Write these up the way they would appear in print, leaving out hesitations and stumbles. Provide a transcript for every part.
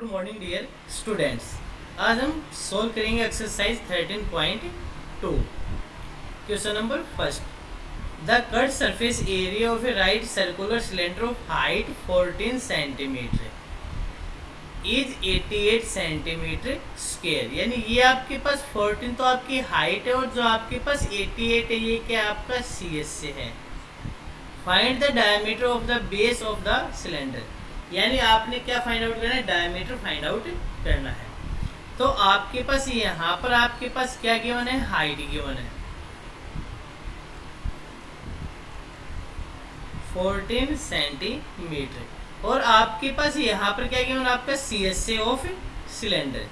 Morning dear students. आज हम solve करेंगे exercise 13.2। Question number first, the cut surface area of A right circular cylinder of height 14 centimetre is 88 centimetre square. यानी ये आपके पास 14 तो आपकी हाइट है और जो आपके पास 88 है ये क्या आपका CS से है। Find the diameter of the base of the cylinder. यानी आपने क्या फाइंड आउट करना है, डायमीटर फाइंड आउट करना है। तो आपके पास यहाँ पर आपके पास क्या गिवन है, हाइट गिवन है 14 सेंटीमीटर और आपके पास यहाँ पर क्या गिवन, आपका CS of cylinder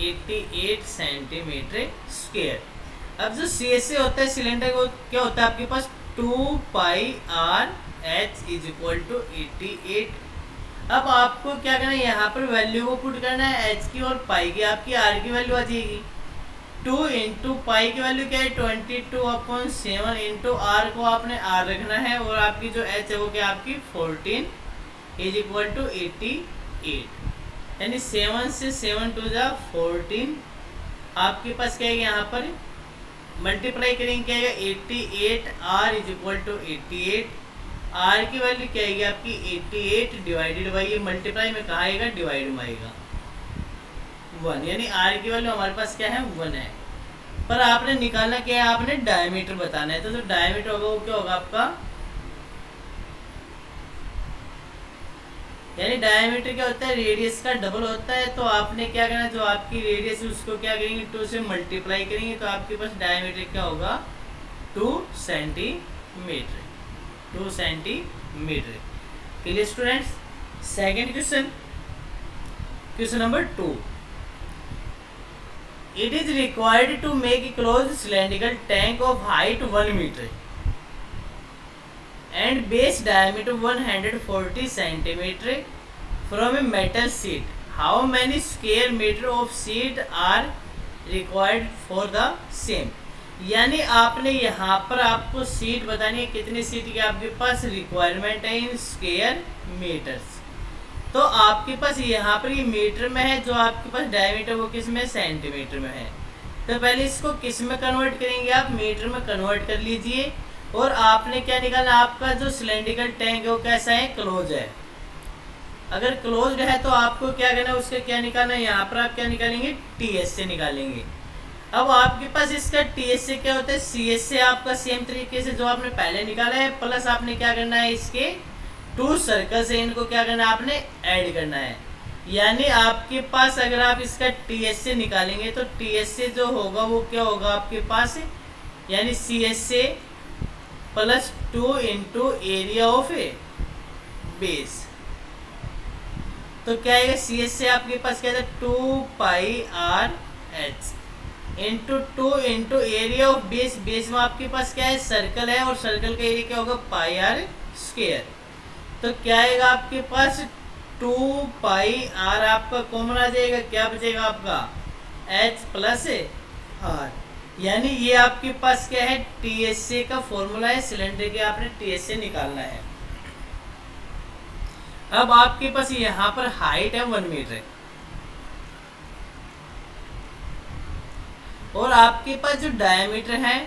88 centimetre square. अब जो CS होता है सिलेंडर को क्या होता है आपके पास 2πr/h इज इक्वल टू 88। अब आपको क्या करना है, यहाँ पर वैल्यू को पुट करना है h की और पाई की, आपकी r की वैल्यू आ जाएगी 2 इंटू पाई की वैल्यू क्या है 22/7 इंटू r को आपने r रखना है और आपकी जो h है वो क्या आपकी 14 इज इक्वल टू 88। यानी 7 से 7 टू जा 14। आपके पास क्या है यहाँ पर मल्टीप्लाई करेंगे क्या आएगा 88 r is equal to 88। r की वैल्यू क्या आएगी आपकी 88 डिवाइडेड बाई, ये मल्टीप्लाई में कहाँ आएगा, डिवाइड में आएगा 1। यानी r की वैल्यू हमारे पास क्या है 1 है। पर आपने निकालना क्या है, आपने डायमीटर बताना है। तो जो डायमीटर होगा वो क्या होगा आपका, यानी डायमीटर क्या होता है, रेडियस का डबल होता है। तो आपने क्या करना, जो आपकी रेडियस है उसको क्या करेंगे 2 से मल्टीप्लाई करेंगे तो आपके पास डायमीटर क्या होगा 2 centimetre. 2 centimetre. Clear students. Second question, question number 2, it is required to make a close cylindrical tank of height 1 metre and base diameter 140 centimeter from a metal sheet. How many square meter of sheet are required for the same? यानी आपने यहाँ पर आपको seat बतानी है, कितनी seat की आपके पास रिक्वायरमेंट है इन स्क्वायर मीटर्स। तो आपके पास यहाँ पर ये मीटर में है, जो आपके पास डायमीटर वो किस में, सेंटीमीटर में है। तो पहले इसको किस में कन्वर्ट करेंगे, आप मीटर में कन्वर्ट कर लीजिए। और आपने क्या निकालना, आपका जो सिलेंड्रिकल टैंक है वो कैसा है, क्लोज है। अगर क्लोज्ड है तो आपको क्या करना है, उसका क्या निकालना है, यहाँ पर आप क्या निकालेंगे TS से निकालेंगे। अब आपके पास इसका TS से क्या होता है, CS से आपका सेम तरीके से जो आपने पहले निकाला है, प्लस आपने क्या करना है, इसके 2 सर्कल से इनको क्या करना है, आपने ऐड करना है। यानी आपके पास अगर आप इसका TS से निकालेंगे तो TS से जो होगा वो क्या होगा आपके पास, यानी CS से plus 2 into area of A base. तो क्या आएगा, CS से आपके पास क्या था 2πr/h into 2 into area of base. Base में आपके पास क्या है, सर्कल है और सर्कल का एरिया क्या होगा πr²। तो क्या आएगा आपके पास 2πr आपका कॉमन आ जाएगा, क्या बचेगा आपका h प्लस r। यानी ये आपके पास क्या है, TSA का फॉर्मूला है, सिलेंडर के आपने TSA निकालना है। अब आपके पास यहाँ पर हाइट है 1 मीटर और आपके पास जो डायमीटर है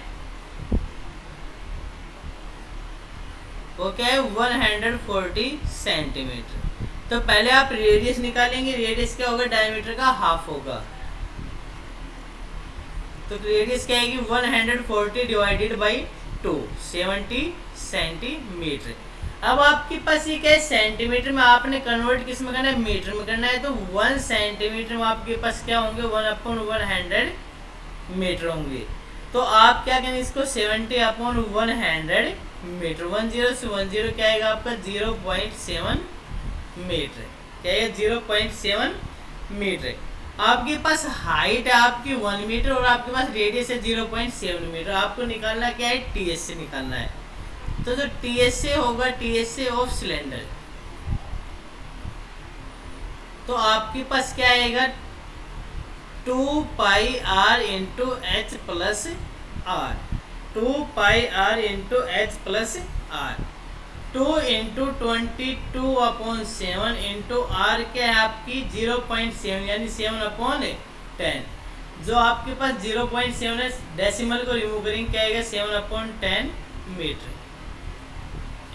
वो क्या है 140 सेंटीमीटर। तो पहले आप रेडियस निकालेंगे, रेडियस क्या होगा, डायमीटर का हाफ होगा। तो रेडियस क्या आएगी 140 डिवाइडेड बाई 2, 70 सेंटीमीटर। अब आपके पास ये क्या है, सेंटीमीटर में आपने कन्वर्ट किस में करना है, मीटर में करना है। तो 1 सेंटीमीटर में आपके पास क्या होंगे 1/100 मीटर होंगे। तो आप क्या करेंगे, इसको 70/100 मीटर, 10 से 10 क्या आएगा आपका 0.7 मीटर। क्या है 0.7 मीटर। आपके पास हाइट है आपकी 1 मीटर और आपके पास रेडियस है 0.7 मीटर। आपको निकालना क्या है, TS से निकालना है। तो जो TSA होगा, TSA ऑफ सिलेंडर, तो आपके पास क्या आएगा 2πr into h plus r। 2πr into h plus r। 2 into 22/7 into r क्या है आपकी 0.7 यानी 7/10। जो आपके पास 0.7 है, डेसिमल को रिमूव करेंगे क्या आएगा 7/10 मीटर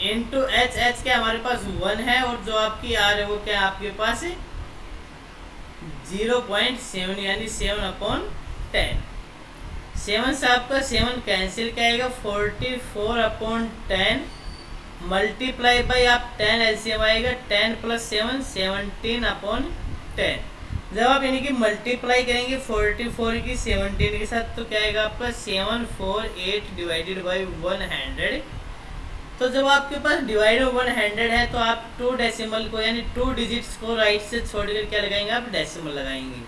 इंटू एच। एच क्या हमारे पास 1 है और जो आपकी आर है वो क्या है आपके पास 0.7 यानी 7/10। 7 से आपका 7 कैंसिल क्या आएगा 44/10 मल्टीप्लाई बाई आप 10 एलसीएम आएगा 10 + 7 17/10। जब आप यानी कि मल्टीप्लाई करेंगे 44 की 17 के साथ तो क्या आएगा आपका 748 डिवाइडेड बाई 100। तो जब आपके पास डिवाइड 100 है तो आप 2 डेसिमल को यानी 2 डिजिट्स को राइट से छोड़कर क्या लगाएंगे आप डेसिमल लगाएंगे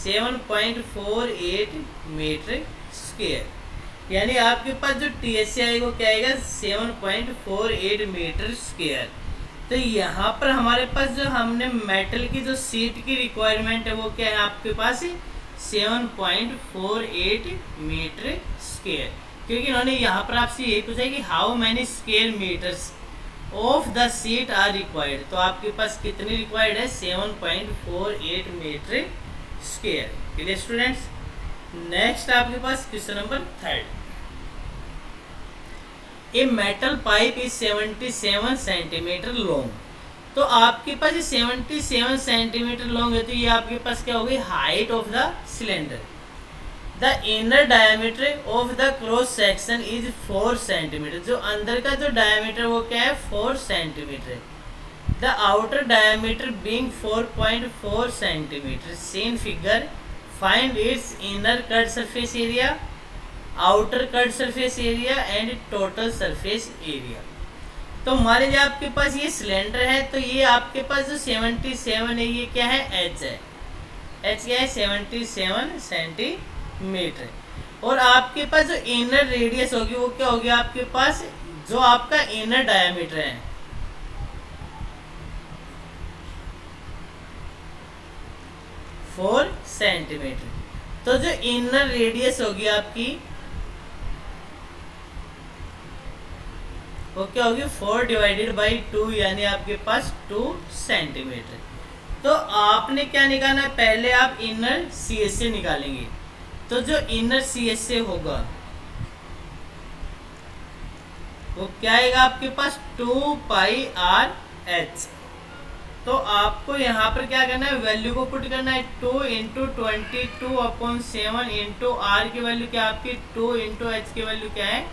7.48 मीटर स्क्वायर। यानी आपके पास जो टीएससी आएगा वो क्या आएगा 7.48 मीटर स्क्वायर। तो यहाँ पर हमारे पास जो हमने मेटल की जो सीट की रिक्वायरमेंट है वो क्या है आपके पास 7.48 मीटर स्क्वायर। क्योंकि इन्होंने यहाँ पर आपसे यही पूछा है कि how many square metres of the sheet are required. तो आपके पास कितनी रिक्वायर्ड है 7.48 metre square. Clear students. Next आपके पास question number 3। A metal pipe is 77 centimetre long. तो आपके पास 77 सेंटीमीटर लॉन्ग है तो ये आपके पास क्या होगी height of the cylinder. The inner diameter of the cross section is 4 centimetre. जो अंदर का जो डायमीटर वो क्या है 4 centimetre. The outer diameter being 4.4 centimetre. Seen figure find its inner curved surface area, outer curved surface area and total surface area. तो मान लीजिए आपके पास ये सिलेंडर है तो ये आपके पास जो 77 है ये क्या है एच है। एच क्या है 77 सेंटीमीटर। और आपके पास जो इनर रेडियस होगी वो क्या होगी आपके पास जो आपका इनर डायमीटर है 4 सेंटीमीटर। तो जो इनर रेडियस होगी आपकी वो क्या होगी 4 डिवाइडेड बाई 2 यानी आपके पास 2 सेंटीमीटर। तो आपने क्या निकालना है पहले आप इनर सी एस से निकालेंगे। तो जो इनर सी एस से होगा वो क्या आएगा आपके पास 2πr/h। तो आपको यहाँ पर क्या करना है वैल्यू को पुट करना है 2 इंटू 22/7 इंटू आर की वैल्यू क्या आपकी 2 इंटू एच की वैल्यू क्या है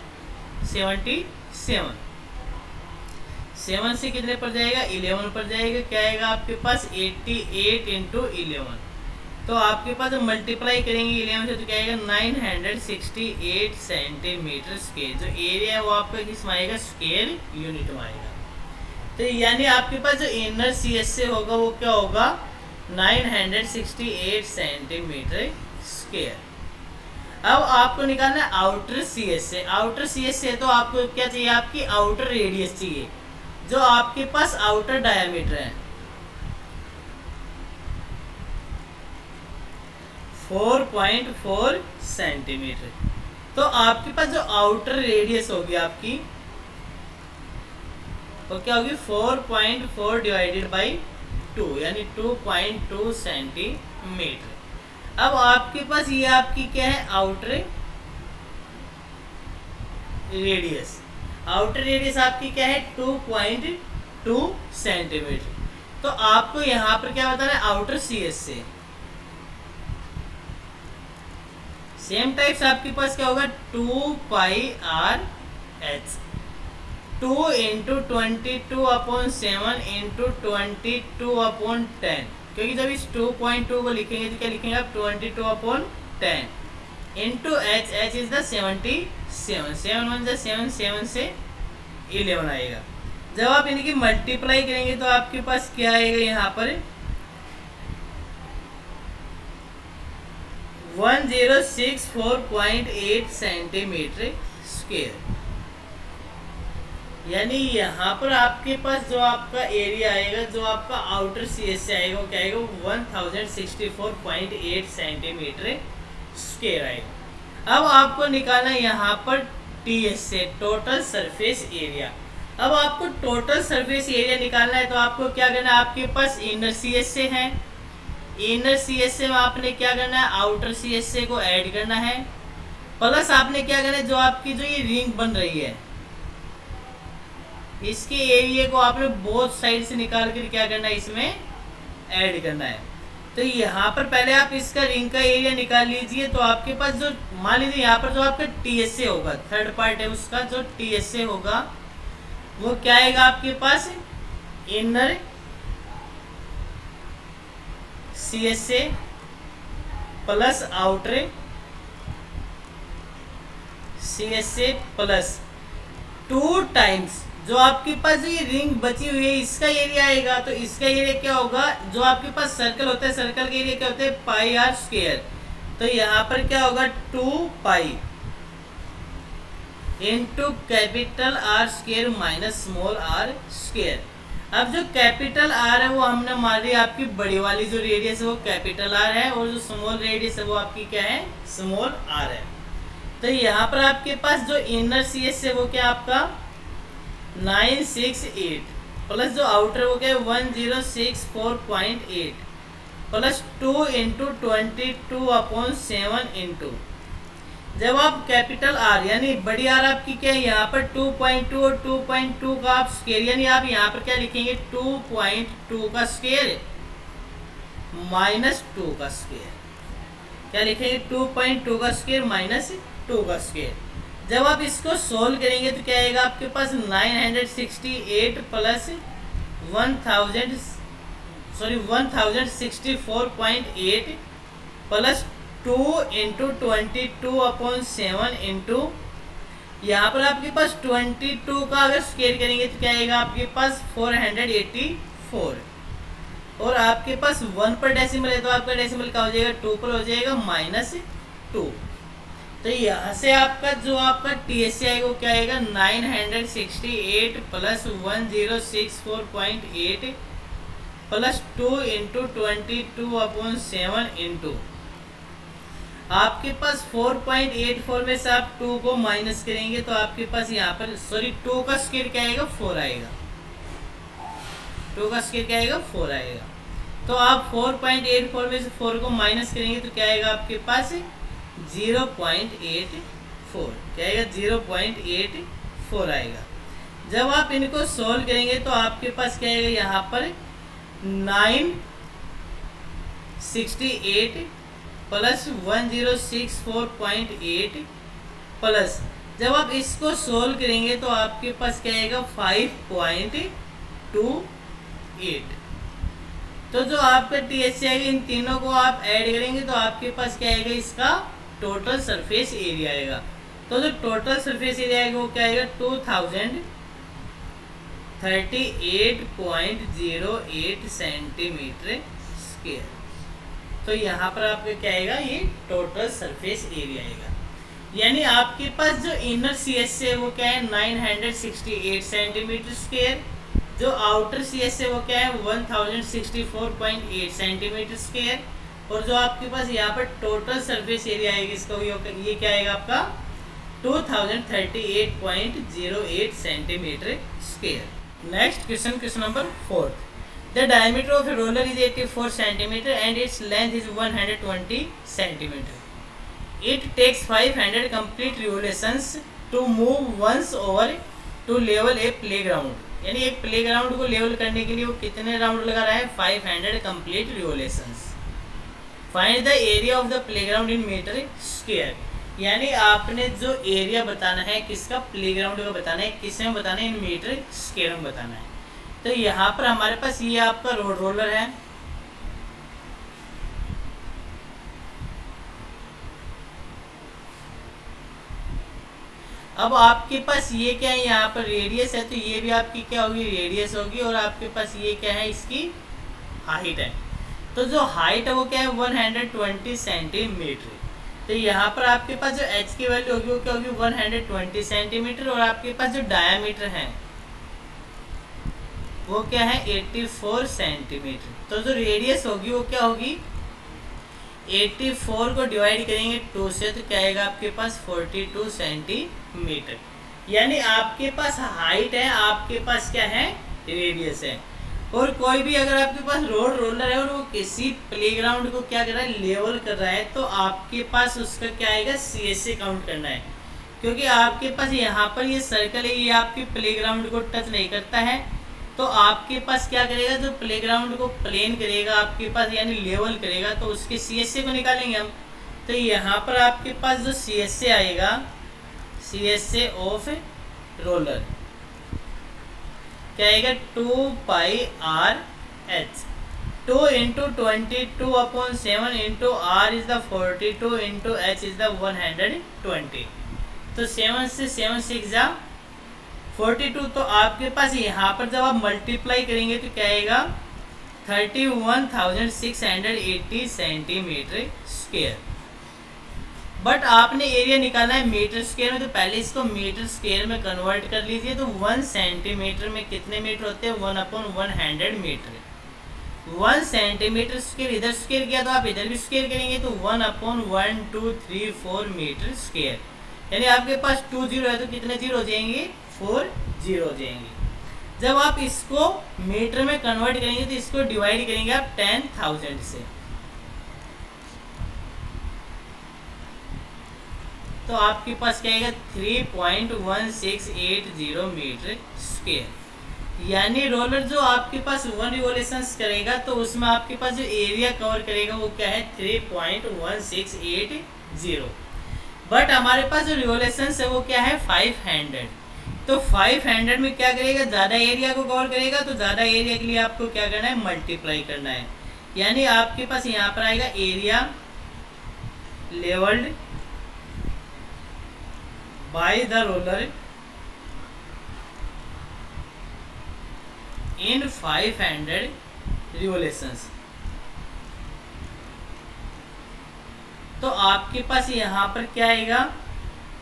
77। 7 से कितने पर जाएगा 11 पर जाएगा क्या आएगा आपके पास 88 इंटू 11। तो आपके पास मल्टीप्लाई करेंगे 11 से तो क्या आएगा 968 सेंटीमीटर स्क्वायर। जो एरिया है वो आपका किस में आएगा स्क्वायर यूनिट में आएगा। तो यानी आपके पास जो इनर सी एस से होगा वो क्या होगा 968 सेंटीमीटर स्क्वायर। अब आपको निकालना है आउटर सी एस से। आउटर सी एस से तो आपको क्या चाहिए आपकी आउटर रेडियस चाहिए। जो आपके पास आउटर डायमीटर है 4.4 सेंटीमीटर। तो आपके पास जो आउटर रेडियस होगी आपकी वो क्या होगी 4.4 डिवाइडेड बाई 2 यानी 2.2 सेंटीमीटर। अब आपके पास ये आपकी क्या है आउटर रेडियस। आउटर रेडियस आपकी क्या है 2.2 सेंटीमीटर। तो आपको यहाँ पर क्या बताना है आउटर सी एस से। सेम टाइप्स आपके पास क्या होगा 2πr/h 2 इंटू 22/7 इंटू 22/10। क्योंकि जब इस 2.2 को लिखेंगे तो क्या लिखेंगे आप 22/10 into H. H is the 77 7 1 7 7 से 11 आएगा। जब आप इनकी मल्टीप्लाई करेंगे तो आपके पास क्या आएगा यहाँ पर 1064.8 सेंटीमीटर स्क्वायर। यानी यहाँ पर आपके पास जो आपका एरिया आएगा जो आपका आउटर सी एस से आएगा वो क्या आएगा 1064.8 सेंटीमीटर स्क्वायर आएगा। अब आपको निकालना है यहाँ पर टी एस से टोटल सरफेस एरिया। अब आपको टोटल सरफेस एरिया निकालना है, तो आपको क्या करना है, आपके पास इनर CSA है, इनर CSA में आपने क्या करना है, आउटर CSA को ऐड करना है, प्लस आपने क्या करना है, जो आपकी जो ये रिंग बन रही है इसके एरिया को आपने बोथ साइड से निकाल कर क्या करना है, इसमें ऐड करना है। तो यहाँ पर पहले आप इसका रिंग का एरिया निकाल लीजिए। तो आपके पास जो मान लीजिए यहाँ पर जो आपका TSA होगा, थर्ड पार्ट है उसका, जो TSA होगा वो क्या आएगा आपके पास, inner CSA plus outer CSA plus 2 times जो आपके पास ये रिंग बची हुई है इसका एरिया आएगा। तो इसका एरिया क्या होगा, जो आपके पास सर्कल होता है, सर्कल का एरिया क्या होता है, पाई आर स्क्वायर। तो यहाँ पर क्या होगा, 2 pi into capital r square minus small r square. अब जो कैपिटल आर है वो हमने मान ली आपकी बड़ी वाली जो रेडियस है वो कैपिटल आर है, और जो स्मॉल रेडियस है वो आपकी क्या है, स्मॉल आर है। तो यहाँ पर आपके पास जो इनर CSA है वो क्या आपका 968 प्लस जो आउटर हो गया 1064.8 प्लस 2 इंटू 22/7 इंटू, जब आप कैपिटल आर यानी बड़ी आर आपकी क्या है यहाँ पर 2.2 और 2.2 का आप स्क्वायर, यानी आप यहाँ पर क्या लिखेंगे 2.2 का स्क्वायर माइनस 2 का स्क्वायर, क्या लिखेंगे 2.2 का स्क्वायर माइनस 2 का स्क्वायर। जब आप इसको सोल्व करेंगे तो क्या आएगा आपके पास 968 प्लस 1064.8 प्लस 2 इंटू 22/7 इंटू, यहाँ पर आपके पास 22 का अगर स्क्वायर करेंगे तो क्या आएगा आपके पास 484, और आपके पास 1 पर डेसिमल है तो आपका डेसिमल क्या हो जाएगा, 2 पर हो जाएगा -2। तो यहाँ से आपका जो आपका TSA आएगा वो क्या आएगा 968 प्लस 1064.8 प्लस 2 इंटू 22/7 इंटू, आपके पास 4.84 में से आप 2 को माइनस करेंगे तो आपके पास यहाँ पर 2 का स्क्वायर क्या आएगा 4 आएगा, 2 का स्क्वायर क्या आएगा 4 आएगा। तो आप 4.84 में से 4 को माइनस करेंगे तो क्या आएगा आपके पास 0.84, क्या आएगा 0.84 आएगा। जब आप इनको सोल्व करेंगे तो आपके पास क्या आएगा यहाँ पर 968 प्लस 1064.8 प्लस, जब आप इसको सोल्व करेंगे तो आपके पास क्या आएगा 5.28। तो जो आपका TSA आएगा इन तीनों को आप ऐड करेंगे तो आपके पास क्या आएगा, इसका टोटल सरफेस एरिया आएगा। तो जो टोटल सरफेस एरिया आएगा वो क्या आएगा 2038.08 सेंटीमीटर स्क्वायर। तो यहाँ पर आपका क्या आएगा, ये टोटल सरफेस एरिया आएगा। यानी आपके पास जो इनर CSA है वो क्या है 968 सेंटीमीटर स्क्वायर, जो आउटर CSA है वो क्या है 1064.8 सेंटीमीटर स्क्वायर, और जो आपके पास यहाँ पर टोटल सरफेस एरिया आएगा इसका ये क्या आएगा आपका 2038.08 centimetre square. Next question number 4। The diameter of a roller is 84 centimetre and its length is 120 centimetre. It takes 500 complete revolutions to move once over to level a playground. यानी एक playground को level करने के लिए वो कितने round लगा रहा है 500 complete revolutions. Find the area of the playground in metre square. यानी आपने जो एरिया बताना है किसका, प्लेग्राउंड का बताना है, किस में बताना है, इन मीटर स्क्वायर में बताना है। तो यहाँ पर हमारे पास ये आपका रोलर है, अब आपके पास ये क्या है यहाँ पर रेडियस है, तो ये भी आपकी क्या होगी रेडियस होगी, और आपके पास ये क्या है इसकी हाइट है। तो जो हाइट है वो क्या है 120 सेंटीमीटर। तो यहाँ पर आपके पास जो h की वैल्यू होगी वो क्या होगी 120 सेंटीमीटर, और आपके पास जो डायामीटर है वो क्या है 84 सेंटीमीटर। तो जो रेडियस होगी वो क्या होगी 84 को डिवाइड करेंगे 2 से तो क्या आएगा आपके पास 42 सेंटीमीटर। यानी आपके पास हाइट है, आपके पास क्या है, रेडियस है। और कोई भी अगर आपके पास रोड रोलर है और वो किसी प्लेग्राउंड को क्या कर रहा है, लेवल कर रहा है, तो आपके पास उसका क्या आएगा, CSA काउंट करना है। क्योंकि आपके पास यहाँ पर ये सर्कल है, ये आपके प्लेग्राउंड को टच नहीं करता है, तो आपके पास क्या करेगा, जो प्लेग्राउंड को प्लेन करेगा आपके पास यानी लेवल करेगा, तो उसके CSA को निकालेंगे हम। तो यहाँ पर आपके पास जो CSA आएगा, CSA ऑफ रोलर क्या आएगा, 2πr/h, 2 × 22/7 × r is the 42 × h is the 120। तो 7 से 7 6 जा 42। तो आपके पास यहाँ पर जब आप मल्टीप्लाई करेंगे तो क्या आएगा, 31,680 सेंटीमीटर स्क्वायर। बट आपने एरिया निकालना है मीटर स्क्वायर में, तो पहले इसको मीटर स्क्वायर में कन्वर्ट कर लीजिए। तो 1 सेंटीमीटर में कितने मीटर होते हैं, 1/100 मीटर। 1 सेंटीमीटर स्क्वायर इधर स्क्वायर किया तो आप इधर भी स्क्वायर करेंगे, तो 1/1234 मीटर स्क्वायर। यानी आपके पास 2 जीरो है तो कितने जीरो हो जाएंगे, 4 जीरो हो जाएंगे। जब आप इसको मीटर में कन्वर्ट करेंगे तो इसको डिवाइड करेंगे आप 10,000 से, तो आपके पास क्या आएगा, 3.1680 मीटर स्क्वायर। यानी रोलर जो आपके पास 1 रिवोल्यूशंस करेगा तो उसमें आपके पास जो एरिया कवर करेगा वो क्या है, 3.1680। बट हमारे पास जो रिवोल्यूशंस है वो क्या है, 500। तो 500 में क्या करेगा, ज़्यादा एरिया को कवर करेगा, तो ज़्यादा एरिया के लिए आपको क्या करना है, मल्टीप्लाई करना है। यानी आपके पास यहाँ पर आएगा area levelled by the roller in 500 revolutions. तो आपके पास यहाँ पर क्या आएगा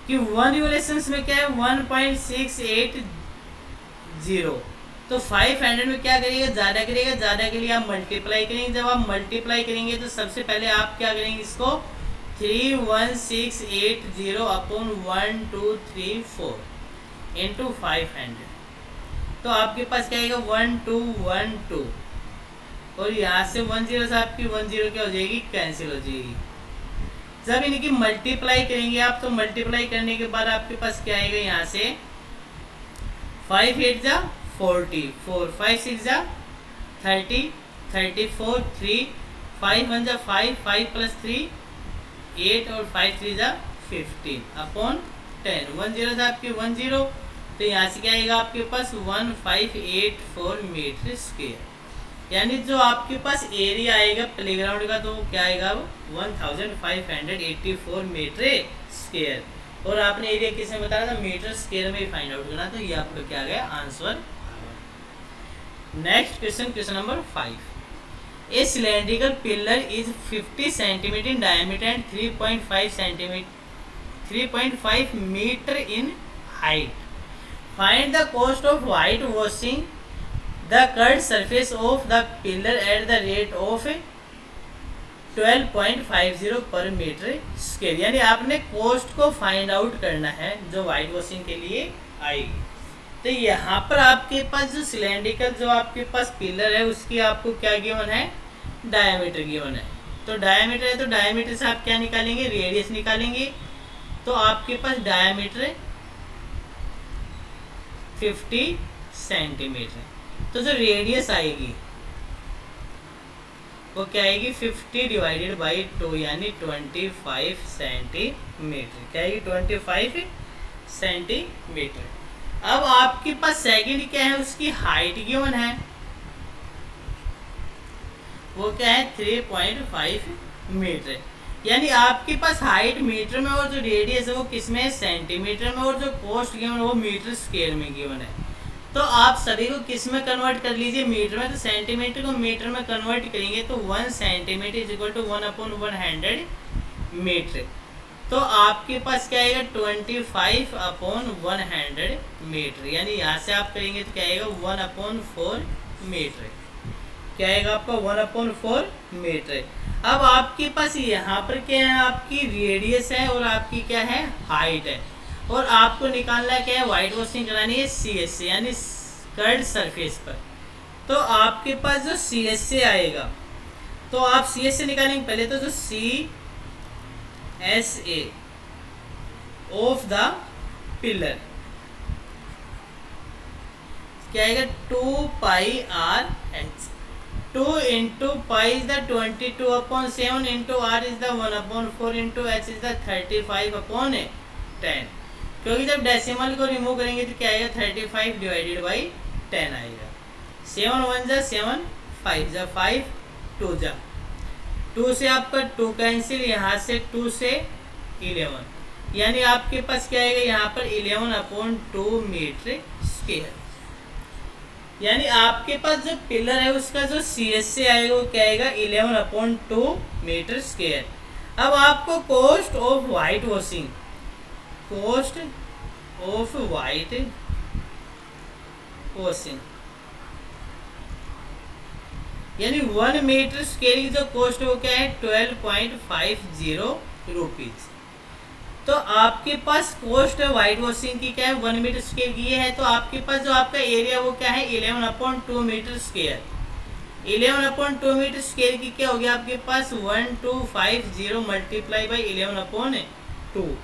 कि 1 रिवोल्यूशंस में क्या है, 1.680। तो 500 में क्या करिएगा, ज़्यादा करिएगा, ज़्यादा के लिए आप मल्टीप्लाई करेंगे। जब आप मल्टीप्लाई करेंगे तो सबसे पहले आप क्या करेंगे, इसको 31680/1234 इंटू 500। तो आपके पास क्या आएगा, 1212। और यहाँ से 10 से आपकी 10 क्या हो जाएगी, कैंसिल हो जाएगी। जब इनकी मल्टीप्लाई करेंगे आप, तो मल्टीप्लाई करने के बाद आपके पास क्या आएगा, यहाँ से 5 8 जा 40, 4 5 6 जा 30, 34 3 5 1 जा 5, 5 + 3 8 और 5 3 जा 15/10। 10 था आपके 10, तो यहाँ से क्या आएगा आपके पास 1584 मीटर स्क्वायर। यानी जो आपके पास एरिया आएगा प्लेग्राउंड का, तो क्या आएगा, 1584 मीटर स्क्वायर। और आपने एरिया किसमें बताया था, मीटर स्क्वायर में फाइंड आउट करना। तो ये आपका क्या गया answer. Next question, question number 5। A cylindrical pillar is 50 cm in diameter and 3.5 meter in height. Find the cost of whitewashing the curved surface of the pillar at the rate of 12.50 per meter square। यानी आपने coast को find out करना है जो white washing के लिए आएगी। तो यहाँ पर आपके पास जो सिलेंड्रिकल जो आपके पास पिलर है उसकी आपको क्या गिवन है, डायमीटर गिवन है। तो डायमीटर है तो डायमीटर से आप क्या निकालेंगे, रेडियस निकालेंगे। तो आपके पास डायमीटर 50 सेंटीमीटर, तो जो रेडियस आएगी वो क्या आएगी, 50 डिवाइडेड बाई 2 यानी 25 सेंटीमीटर। क्या आएगी, 25 सेंटीमीटर। अब आपके पास सेकंड क्या है, उसकी हाइट गिवन है, वो क्या है 3.5 मीटर। यानी आपके पास हाइट मीटर में और जो रेडियस है वो किस में है, सेंटीमीटर में, और जो कोस्ट गिवन है वो मीटर स्क्वायर में गिवन है। तो आप सभी को किस में कन्वर्ट कर लीजिए, मीटर में। तो सेंटीमीटर को मीटर में कन्वर्ट करेंगे तो 1 centimetre is equal to 1/100 metre. तो आपके पास क्या आएगा, 25/100 मीटर। यानी यहाँ से आप करेंगे तो क्या आएगा 1/4 मीटर। क्या आएगा आपका 1/4 मीटर। अब आपके पास यहाँ पर क्या है, आपकी रेडियस है और आपकी क्या है, हाइट है। और आपको निकालना क्या है, वाइट वॉशिंग करानी है CS से यानी कर्ड सरफेस पर। तो आपके पास जो CS से आएगा, तो आप CS से निकालेंगे पहले तो जो CSA ऑफ द पिलर क्या आएगा 2πRH। 2 into pi is the 22/7 into R is the 1/4 into H is the 35/10, क्योंकि जब डेसिमल को रिमूव करेंगे तो क्या आएगा 35 डिवाइडेड बाई 10 आएगा। 7 1 जा 7, 5 जा 5, 2 जा 2 से आपका 2 कैंसिल, यहाँ से 2 से 11, यानी आपके पास क्या आएगा यहाँ पर 11/2 मीटर स्क्वायर। यानी आपके पास जो पिलर है उसका जो CS से आएगा वो क्या आएगा 11/2 मीटर स्क्वायर। अब आपको cost of white washing, cost of white washing यानी 1 मीटर स्क्वायर की जो कॉस्ट है वो क्या है 12.50 रुपीज। तो आपके पास कॉस्ट है वाइट वॉशिंग की क्या है 1 मीटर स्क्वायर की है, तो आपके पास जो आपका एरिया वो क्या है 11/2 मीटर स्क्वायर। 11/2 मीटर स्क्वायर की क्या हो गया आपके पास 1250 मल्टीप्लाई बाई 11/2।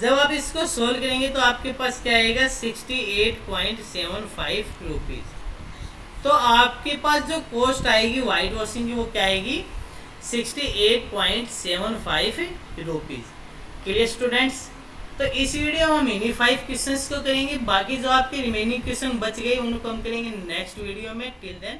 जब आप इसको सोल्व करेंगे तो आपके पास क्या आएगा 68.75 रुपीज। तो आपके पास जो कॉस्ट आएगी वाइट वॉशिंग की वो क्या आएगी 68.75 रुपीज। Clear students? तो इस वीडियो में हम इन्हीं 5 क्वेश्चंस को करेंगे, बाकी जो आपके रिमेनिंग क्वेश्चन बच गए उनको हम करेंगे नेक्स्ट वीडियो में। Till then